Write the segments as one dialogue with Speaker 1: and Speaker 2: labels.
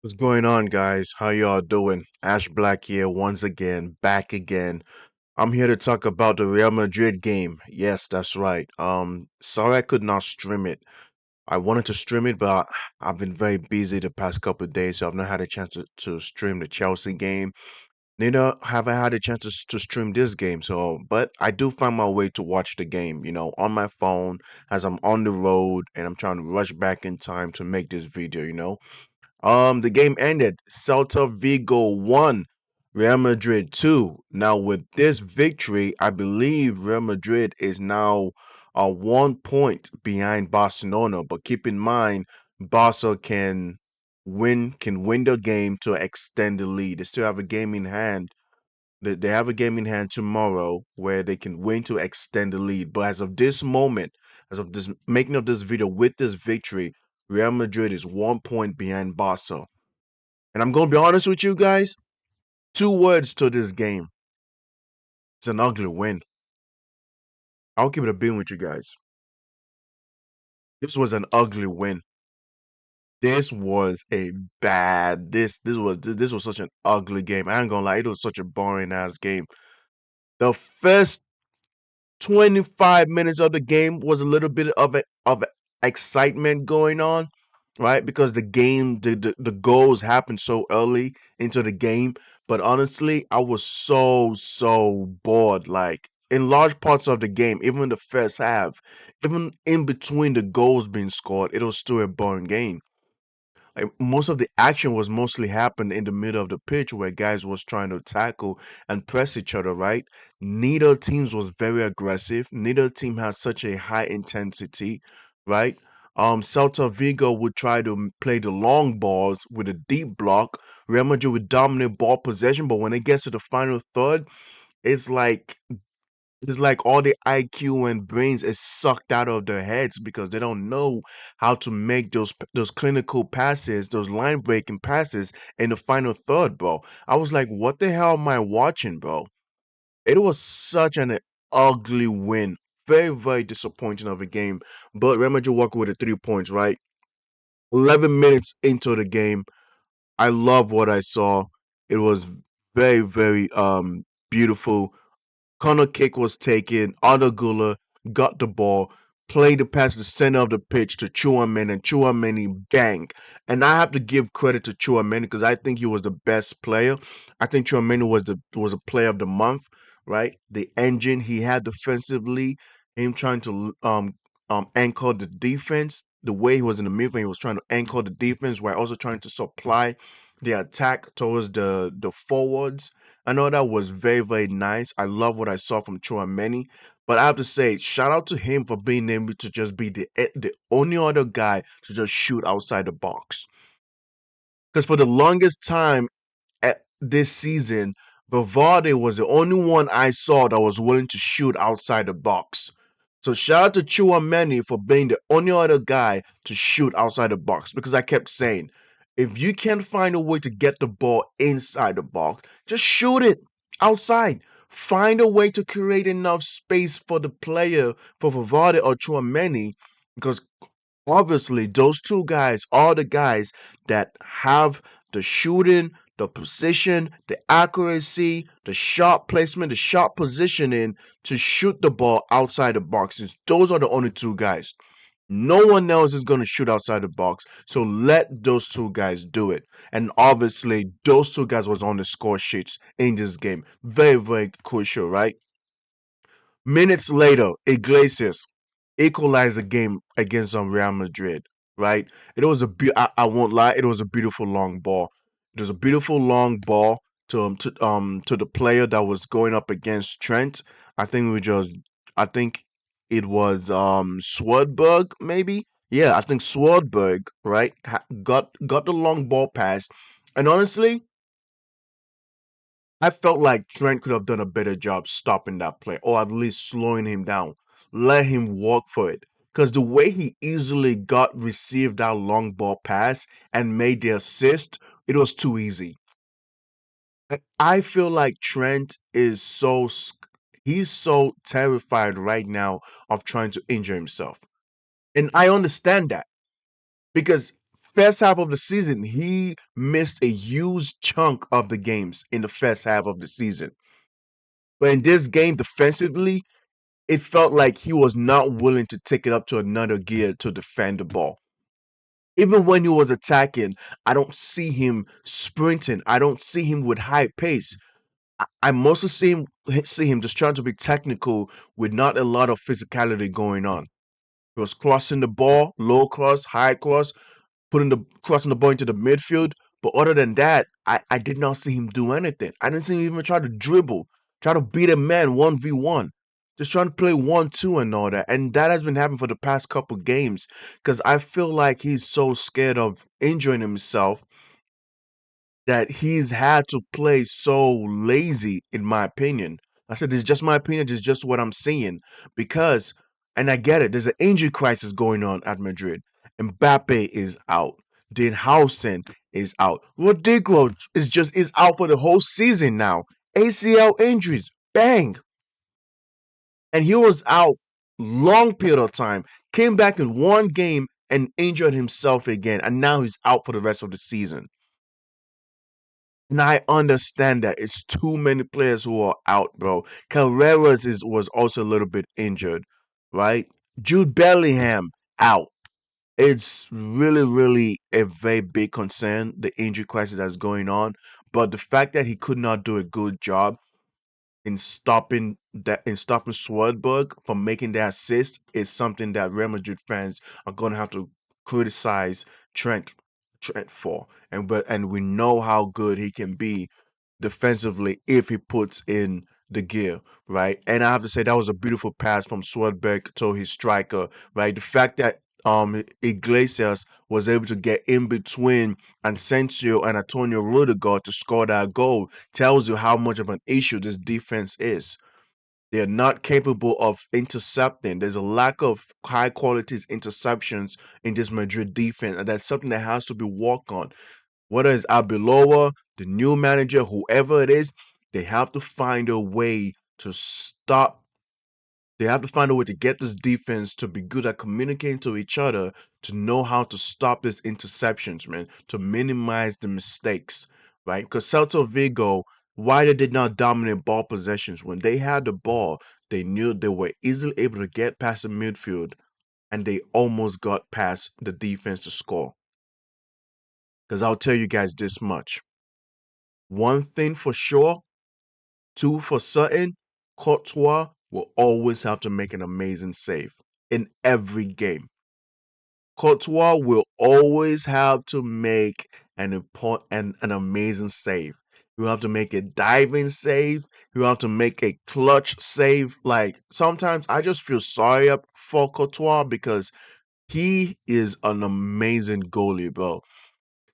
Speaker 1: What's going on, guys? How y'all doing? AshBlack here once again, back again. I'm here to talk about the Real Madrid game. Yes, that's right. Sorry I could not stream it. I wanted to stream it, but I've been very busy the past couple of days, so I've not had a chance to stream the Chelsea game. Neither have I had a chance to stream this game. But I do find my way to watch the game, on my phone as I'm on the road and I'm trying to rush back in time to make this video. The game ended. Celta Vigo won. Real Madrid 2. Now, with this victory, I believe Real Madrid is now 1 point behind Barcelona. But keep in mind, Barca can win the game to extend the lead. They still have a game in hand. They have a game in hand tomorrow where they can win to extend the lead. But as of this moment, as of this making of this video with this victory, Real Madrid is 1 point behind Barca. And I'm gonna be honest with you guys. Two words to this game. It's an ugly win. I'll keep it a bean with you guys. This was an ugly win. This was a bad. This was such an ugly game. I ain't gonna lie, it was such a boring ass game. The first 25 minutes of the game was a little bit of excitement going on, right? Because the goals happened so early into the game. But honestly, I was so bored. Like in large parts of the game, even the first half, even in between the goals being scored, it was still a boring game. Like most of the action was mostly happened in the middle of the pitch where guys was trying to tackle and press each other, right? Neither teams was very aggressive. Neither team has such a high intensity, right? Celta Vigo would try to play the long balls with a deep block. Real Madrid would dominate ball possession, but when it gets to the final third, it's like it's like all the IQ and brains is sucked out of their heads because they don't know how to make those clinical passes, those line breaking passes in the final third, bro. I was like, what the hell am I watching, bro? It was such an ugly win. Very disappointing of a game. But Real Madrid walked with the 3 points, right? 11 minutes into the game. I love what I saw. It was very beautiful. Corner kick was taken. Arda Güler got the ball, played the pass to the center of the pitch to Chouameni, and Chouameni bang. And I have to give credit to Chouameni because I think he was the best player. I think Chouameni was a player of the month, right? The engine he had defensively, him trying to anchor the defense. The way he was in the midfield, he was trying to anchor the defense while also trying to supply the attack towards the forwards. I know that was very nice. I love what I saw from Chouameni, but I have to say, shout out to him for being able to just be the only other guy to just shoot outside the box. Because for the longest time this season, Bavade was the only one I saw that was willing to shoot outside the box. So shout out to Chouameni for being the only other guy to shoot outside the box because I kept saying, if you can't find a way to get the ball inside the box, just shoot it outside. Find a way to create enough space for the player, for Vavade or Chouameni, because obviously those two guys are the guys that have the shooting, the position, the accuracy, the shot placement, the shot positioning to shoot the ball outside the boxes. Those are the only two guys. No one else is going to shoot outside the box. So let those two guys do it. And obviously, those two guys was on the score sheets in this game. Very crucial, right? Minutes later, Iglesias equalized the game against Real Madrid, right? I won't lie, it was a beautiful long ball. It was a beautiful long ball to the player that was going up against Trent. I think it was Swedberg maybe. Yeah, I think Swedberg, right? Got the long ball pass. And honestly, I felt like Trent could have done a better job stopping that play or at least slowing him down. Let him walk for it. Because the way he easily received that long ball pass and made the assist, it was too easy. I feel like Trent is he's so terrified right now of trying to injure himself. And I understand that because First half of the season, he missed a huge chunk of the games in the first half of the season. But in this game, defensively, it felt like he was not willing to take it up to another gear to defend the ball. Even when he was attacking, I don't see him sprinting. I don't see him with high pace. I mostly see him just trying to be technical with not a lot of physicality going on. He was crossing the ball, low cross, high cross, crossing the ball into the midfield. But other than that, I did not see him do anything. I didn't see him even try to dribble, try to beat a man 1v1. Just trying to play 1-2 and all that. And that has been happening for the past couple games. Because I feel like he's so scared of injuring himself that he's had to play so lazy, in my opinion. I said, this is just my opinion, this is just what I'm seeing. Because, and I get it, there's an injury crisis going on at Madrid. Mbappe is out. Den Hausen is out. Rodrigo is out for the whole season now. ACL injuries. Bang. And he was out long period of time. Came back in one game and injured himself again. And now he's out for the rest of the season. And I understand that it's too many players who are out, bro. Carreras was also a little bit injured, right? Jude Bellingham out. It's really, really a very big concern, the injury crisis that's going on. But the fact that he could not do a good job in stopping Swedberg from making that assist is something that Real Madrid fans are gonna have to criticize Trent Trent for. And we know how good he can be defensively if he puts in the gear, right? And I have to say that was a beautiful pass from Swedberg to his striker, right? The fact that Iglesias was able to get in between Asensio and Antonio Rudiger to score that goal tells you how much of an issue this defense is. They're not capable of intercepting. There's a lack of high quality interceptions in this Madrid defense, and that's something that has to be worked on. Whether it's Abeloa, the new manager, whoever it is, they have to find a way to stop. They have to find a way to get this defense to be good at communicating to each other, to know how to stop these interceptions, man, to minimize the mistakes, right? Because Celta Vigo, why they did not dominate ball possessions, when they had the ball, they knew they were easily able to get past the midfield, and they almost got past the defense to score. Because I'll tell you guys this much. One thing for sure, two for certain, Courtois will always have to make an amazing save in every game. Courtois will always have to make an amazing save. You have to make a diving save. You have to make a clutch save. Like sometimes I just feel sorry for Courtois because he is an amazing goalie, bro.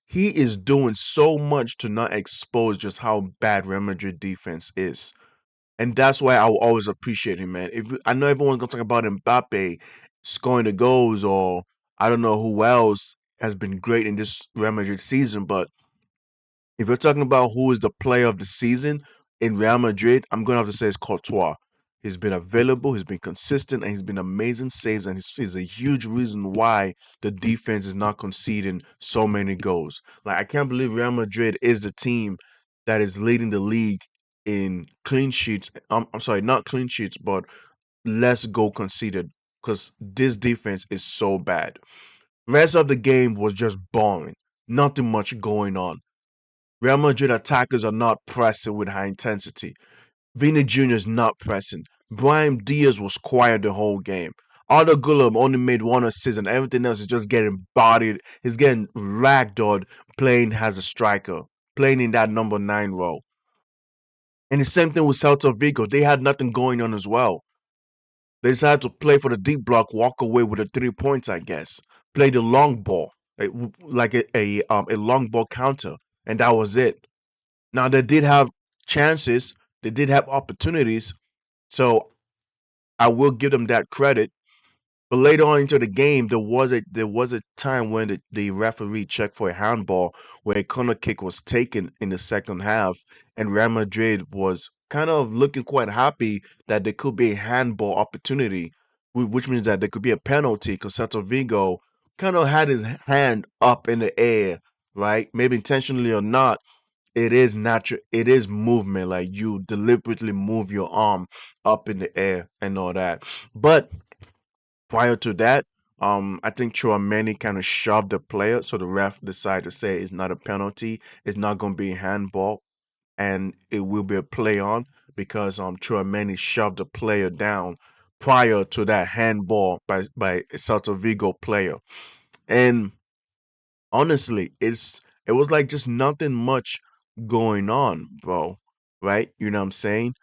Speaker 1: He is doing so much to not expose just how bad Real Madrid defense is. And that's why I will always appreciate him, man. If I know everyone's gonna talk about Mbappe scoring the goals, or I don't know who else has been great in this Real Madrid season, but if you're talking about who is the player of the season in Real Madrid, I'm gonna have to say it's Courtois. He's been available, he's been consistent, and he's been amazing saves, and he's a huge reason why the defense is not conceding so many goals. Like I can't believe Real Madrid is the team that is leading the league in clean sheets. I'm sorry, not clean sheets, but less goal conceded because this defense is so bad. Rest of the game was just boring. Nothing much going on. Real Madrid attackers are not pressing with high intensity. Vini Jr. is not pressing. Brahim Diaz was quiet the whole game. Arda Güler only made one assist and everything else is just getting bodied. He's getting ragdolled playing as a striker, playing in that number 9 role. And the same thing with Celta Vigo. They had nothing going on as well. They decided to play for the deep block, walk away with the 3 points, I guess. Play the long ball, like a long ball counter, and that was it. Now they did have chances, they did have opportunities, so I will give them that credit. But later on into the game, there was a time when the referee checked for a handball where a corner kick was taken in the second half, and Real Madrid was kind of looking quite happy that there could be a handball opportunity, which means that there could be a penalty because Celta Vigo kind of had his hand up in the air, right? Maybe intentionally or not, it is natural. It is movement. Like you deliberately move your arm up in the air and all that. But prior to that, I think Chouameni kind of shoved the player, so the ref decided to say it's not a penalty. It's not going to be a handball, and it will be a play on because Chouameni shoved the player down prior to that handball by a Celta Vigo player. And honestly, it was like just nothing much going on, bro. Right? You know what I'm saying?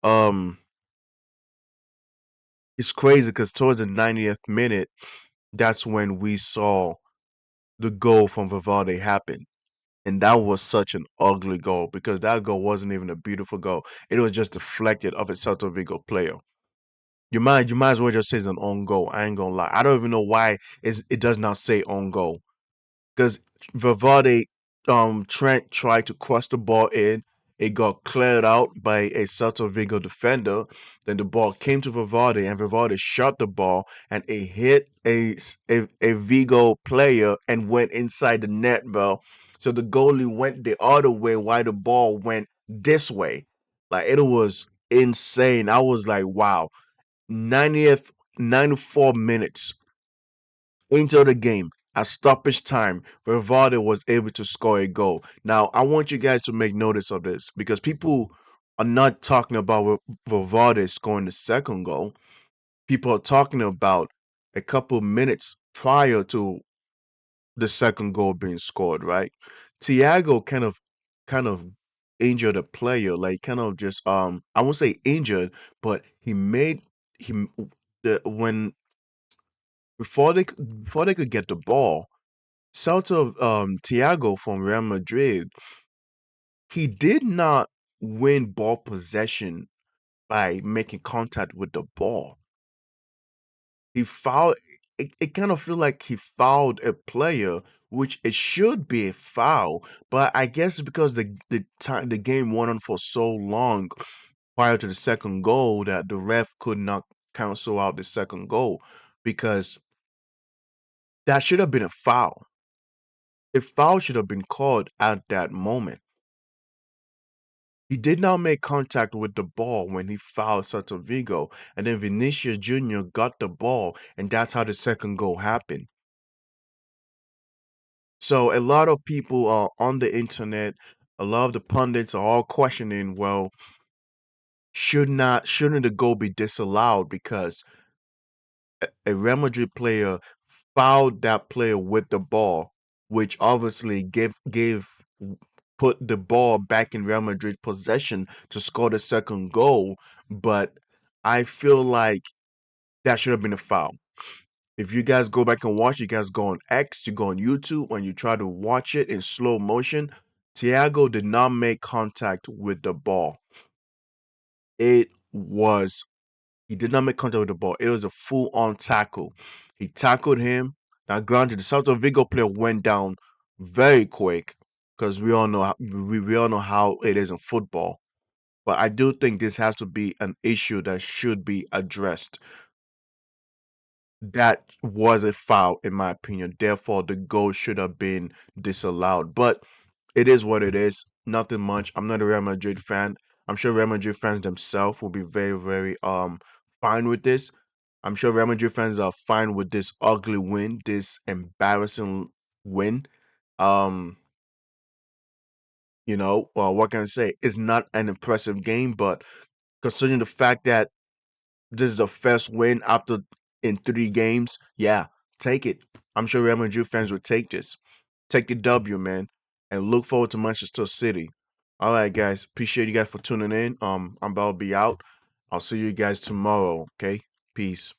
Speaker 1: Um, it's crazy because towards the 90th minute, that's when we saw the goal from Valverde happen. And that was such an ugly goal because that goal wasn't even a beautiful goal. It was just deflected off a Celta Vigo player. You might as well just say it's an own goal. I ain't gonna lie. I don't even know why it does not say own goal. Because Valverde, Trent tried to cross the ball in. It got cleared out by a Celta Vigo defender. Then the ball came to Valverde, and Valverde shot the ball, and it hit a Vigo player and went inside the net, bro. So the goalie went the other way while the ball went this way. Like it was insane. I was like, wow. 90th, 94 minutes into the game, at stoppage time, Rivaldo was able to score a goal. Now, I want you guys to make notice of this because people are not talking about Rivaldo scoring the second goal. People are talking about a couple minutes prior to the second goal being scored, right? Thiago kind of injured a player, like kind of just I won't say injured, but he made him the when before they could get the ball, Celta Thiago from Real Madrid, he did not win ball possession by making contact with the ball. He fouled it kind of feel like he fouled a player, which it should be a foul, but I guess it's because the game went on for so long prior to the second goal that the ref could not cancel out the second goal because that should have been a foul. A foul should have been called at that moment. He did not make contact with the ball when he fouled Celta Vigo, and then Vinicius Jr. got the ball, and that's how the second goal happened. So a lot of people are on the internet, a lot of the pundits are all questioning, well, shouldn't the goal be disallowed because a Real Madrid player fouled that player with the ball, which obviously gave put the ball back in Real Madrid possession to score the second goal. But I feel like that should have been a foul. If you guys go back and watch, you guys go on X, you go on YouTube, when you try to watch it in slow motion, Thiago did not make contact with the ball. It was He did not make contact with the ball. It was a full-on tackle. He tackled him. Now, granted, the Celta Vigo player went down very quick because we all know how it is in football. But I do think this has to be an issue that should be addressed. That was a foul, in my opinion. Therefore, the goal should have been disallowed. But it is what it is. Nothing much. I'm not a Real Madrid fan. I'm sure Real Madrid fans themselves will be very, very fine with this. I'm sure Real Madrid fans are fine with this ugly win, this embarrassing win. Um, what can I say? It's not an impressive game, but considering the fact that this is the first win after in 3 games, yeah, take it. I'm sure Real Madrid fans would take this. Take the W, man, and look forward to Manchester City. All right, guys. Appreciate you guys for tuning in. I'm about to be out. I'll see you guys tomorrow. Okay, peace.